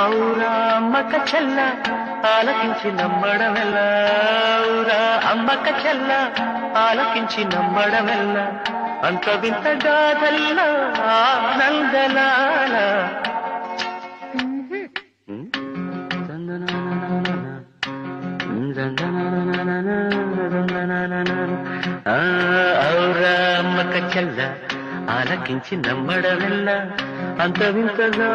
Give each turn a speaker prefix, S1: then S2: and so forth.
S1: ఔరా అమ్మక చెల్ల ఆలకించి నమ్మడమెల్ల, ఔరా అమ్మక చెల్ల ఆలకించి నమ్మడమెల్ల, అంత వింత గాథల్ల ఆనందలాల. ఔరా అమ్మక చెల్ల ఆలకించి నమ్మడమెల్ల, అంత వింతగా